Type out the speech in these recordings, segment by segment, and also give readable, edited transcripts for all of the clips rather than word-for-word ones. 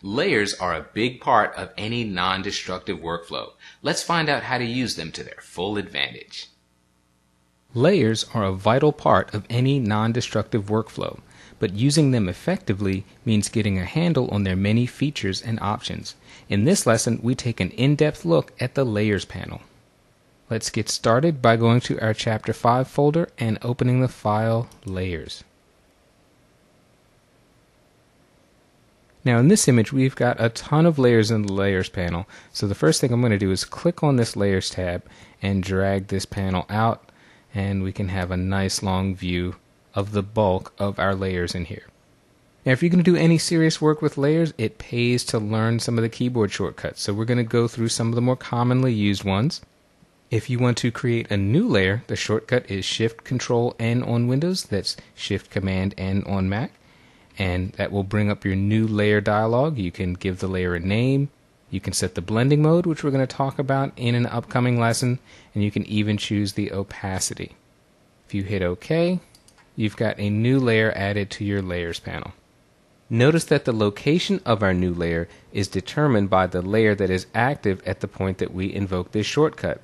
Layers are a big part of any non-destructive workflow. Let's find out how to use them to their full advantage. Layers are a vital part of any non-destructive workflow, but using them effectively means getting a handle on their many features and options. In this lesson, we take an in-depth look at the Layers panel. Let's get started by going to our Chapter 5 folder and opening the file Layers. Now in this image we've got a ton of layers in the Layers panel, so the first thing I'm going to do is click on this Layers tab and drag this panel out, and we can have a nice long view of the bulk of our layers in here. Now if you're going to do any serious work with layers, it pays to learn some of the keyboard shortcuts, so we're going to go through some of the more commonly used ones. If you want to create a new layer, the shortcut is Shift-Control-N on Windows, that's Shift-Command-N on Mac. And that will bring up your new layer dialog. You can give the layer a name. You can set the blending mode, which we're going to talk about in an upcoming lesson, and you can even choose the opacity. If you hit OK, you've got a new layer added to your Layers panel. Notice that the location of our new layer is determined by the layer that is active at the point that we invoke this shortcut.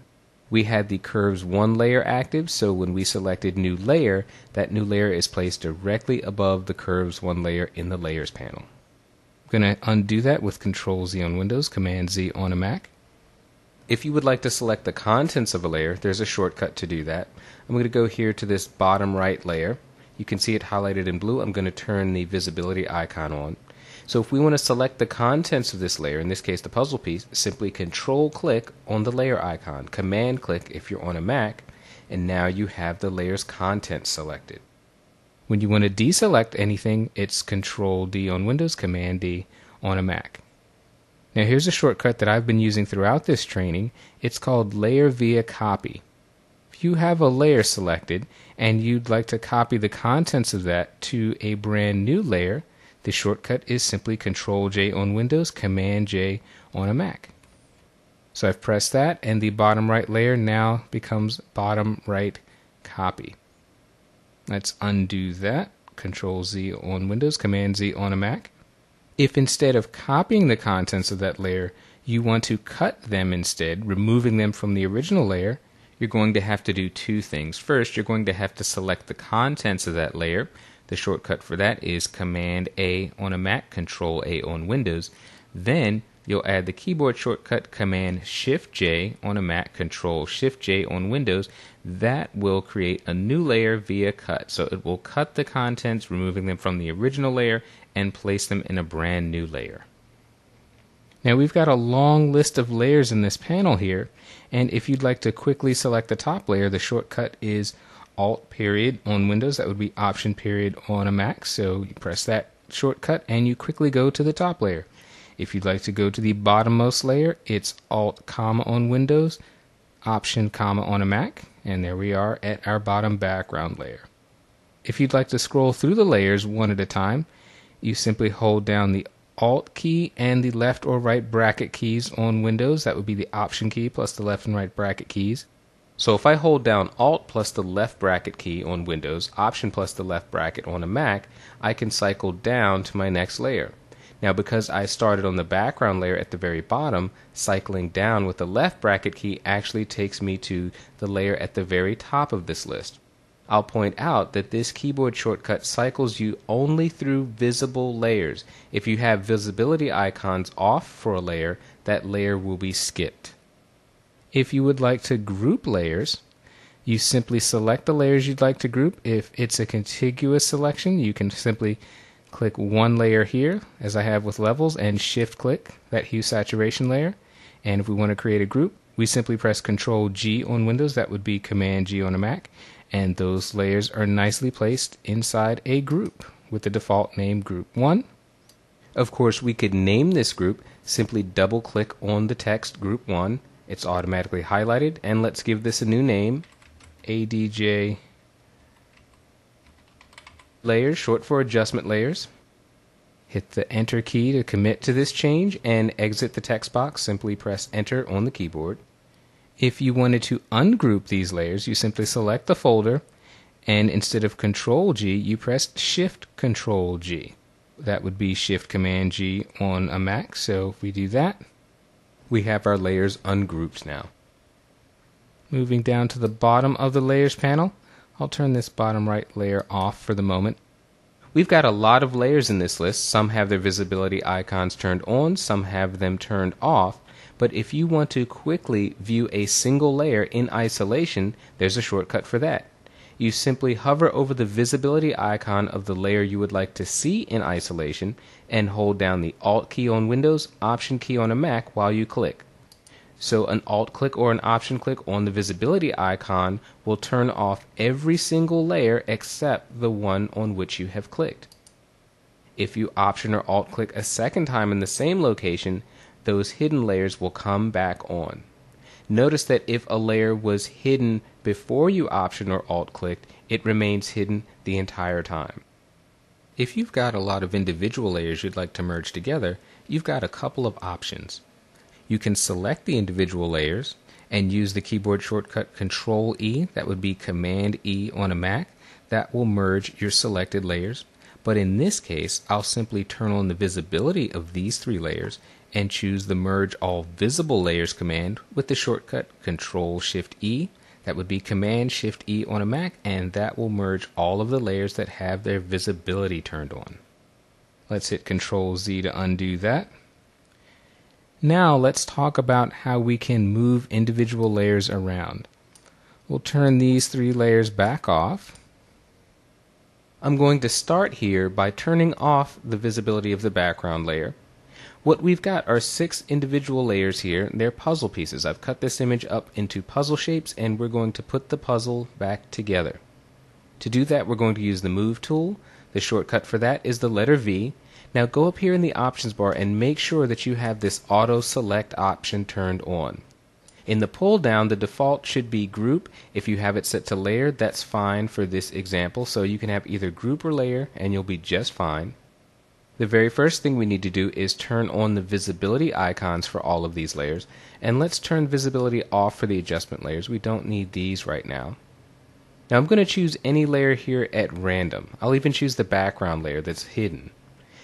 We had the Curves 1 layer active, so when we selected New Layer, that new layer is placed directly above the Curves 1 layer in the Layers panel. I'm going to undo that with Control-Z on Windows, Command-Z on a Mac. If you would like to select the contents of a layer, there's a shortcut to do that. I'm going to go here to this bottom right layer. You can see it highlighted in blue. I'm going to turn the visibility icon on. So if we want to select the contents of this layer, in this case the puzzle piece, simply Control-click on the layer icon, Command-click if you're on a Mac, and now you have the layer's contents selected. When you want to deselect anything, it's Control-D on Windows, Command-D on a Mac. Now here's a shortcut that I've been using throughout this training. It's called Layer via Copy. If you have a layer selected and you'd like to copy the contents of that to a brand new layer, the shortcut is simply Control-J on Windows, Command-J on a Mac. So I've pressed that, and the bottom right layer now becomes bottom right copy. Let's undo that. Control-Z on Windows, Command-Z on a Mac. If instead of copying the contents of that layer, you want to cut them instead, removing them from the original layer, you're going to have to do two things. First, you're going to have to select the contents of that layer. The shortcut for that is Command-A on a Mac, Control-A on Windows. Then you'll add the keyboard shortcut Command-Shift-J on a Mac, Control-Shift-J on Windows. That will create a new layer via cut. So it will cut the contents, removing them from the original layer, and place them in a brand new layer. Now we've got a long list of layers in this panel here, and if you'd like to quickly select the top layer, the shortcut is Alt period on Windows. That would be Option period on a Mac. So you press that shortcut and you quickly go to the top layer. If you'd like to go to the bottommost layer, it's Alt comma on Windows, Option comma on a Mac, and there we are at our bottom background layer. If you'd like to scroll through the layers one at a time, you simply hold down the Alt key and the left or right bracket keys on Windows. That would be the Option key plus the left and right bracket keys. So if I hold down Alt plus the left bracket key on Windows, Option plus the left bracket on a Mac, I can cycle down to my next layer. Now because I started on the background layer at the very bottom, cycling down with the left bracket key actually takes me to the layer at the very top of this list. I'll point out that this keyboard shortcut cycles you only through visible layers. If you have visibility icons off for a layer, that layer will be skipped. If you would like to group layers, you simply select the layers you'd like to group. If it's a contiguous selection, you can simply click one layer here, as I have with levels, and shift-click that hue saturation layer. And if we want to create a group, we simply press Control-G on Windows. That would be Command-G on a Mac. And those layers are nicely placed inside a group with the default name Group 1. Of course, we could name this group. Simply double-click on the text Group 1. It's automatically highlighted, and let's give this a new name, ADJ Layers, short for Adjustment Layers. Hit the Enter key to commit to this change and exit the text box. Simply press Enter on the keyboard. If you wanted to ungroup these layers, you simply select the folder, and instead of Control-G, you press Shift-Control-G. That would be Shift Command G on a Mac. So if we do that, we have our layers ungrouped now. Moving down to the bottom of the layers panel, I'll turn this bottom right layer off for the moment. We've got a lot of layers in this list. Some have their visibility icons turned on, some have them turned off. But if you want to quickly view a single layer in isolation, there's a shortcut for that. You simply hover over the visibility icon of the layer you would like to see in isolation and hold down the Alt key on Windows, Option key on a Mac while you click. So an Alt click or an Option click on the visibility icon will turn off every single layer except the one on which you have clicked. If you Option or Alt click a second time in the same location, those hidden layers will come back on. Notice that if a layer was hidden before you Option or Alt clicked, it remains hidden the entire time. If you've got a lot of individual layers you'd like to merge together, you've got a couple of options. You can select the individual layers and use the keyboard shortcut Control E, that would be Command E on a Mac. That will merge your selected layers. But in this case, I'll simply turn on the visibility of these three layers and choose the Merge All Visible Layers command with the shortcut Control-Shift-E. That would be Command-Shift-E on a Mac, and that will merge all of the layers that have their visibility turned on. Let's hit Control-Z to undo that. Now let's talk about how we can move individual layers around. We'll turn these three layers back off. I'm going to start here by turning off the visibility of the background layer. What we've got are 6 individual layers here. They're puzzle pieces. I've cut this image up into puzzle shapes and we're going to put the puzzle back together. To do that, we're going to use the Move tool. The shortcut for that is the letter V. Now go up here in the options bar and make sure that you have this auto select option turned on. In the pull down, the default should be group. If you have it set to layer, that's fine for this example. So you can have either group or layer and you'll be just fine. The very first thing we need to do is turn on the visibility icons for all of these layers. And let's turn visibility off for the adjustment layers. We don't need these right now. Now I'm going to choose any layer here at random. I'll even choose the background layer that's hidden.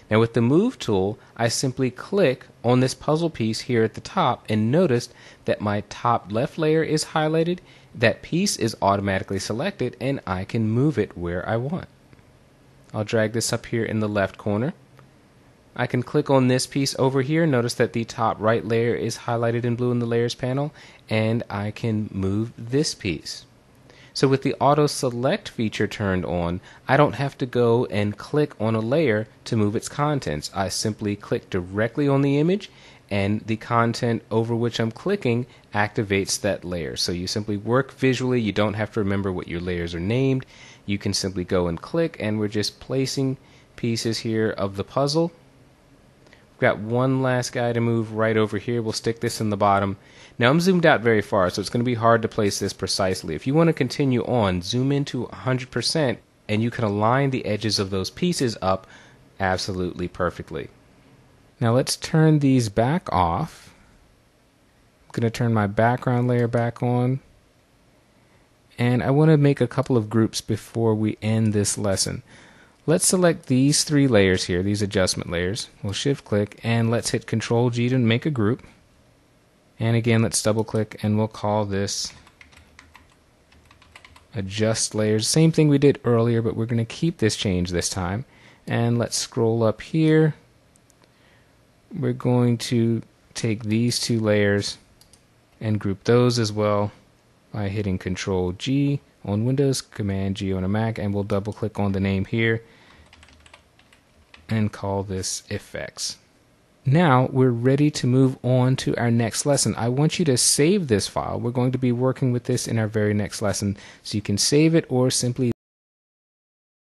Now with the Move tool, I simply click on this puzzle piece here at the top and notice that my top left layer is highlighted, that piece is automatically selected, and I can move it where I want. I'll drag this up here in the left corner. I can click on this piece over here. Notice that the top right layer is highlighted in blue in the Layers panel, and I can move this piece. So with the Auto Select feature turned on, I don't have to go and click on a layer to move its contents. I simply click directly on the image, and the content over which I'm clicking activates that layer. So you simply work visually. You don't have to remember what your layers are named. You can simply go and click, and we're just placing pieces here of the puzzle. Got one last guy to move right over here. We'll stick this in the bottom. Now I'm zoomed out very far, so it's going to be hard to place this precisely. If you want to continue on, zoom into 100% and you can align the edges of those pieces up absolutely perfectly. Now let's turn these back off. I'm going to turn my background layer back on. And I want to make a couple of groups before we end this lesson. Let's select these 3 layers here, these adjustment layers. We'll shift click and let's hit Control G to make a group. And again, let's double click and we'll call this Adjust Layers. Same thing we did earlier, but we're going to keep this change this time. And let's scroll up here. We're going to take these 2 layers and group those as well by hitting Control G on Windows, Command G on a Mac, and we'll double click on the name here and call this Effects. Now we're ready to move on to our next lesson. I want you to save this file. We're going to be working with this in our very next lesson, so you can save it or simply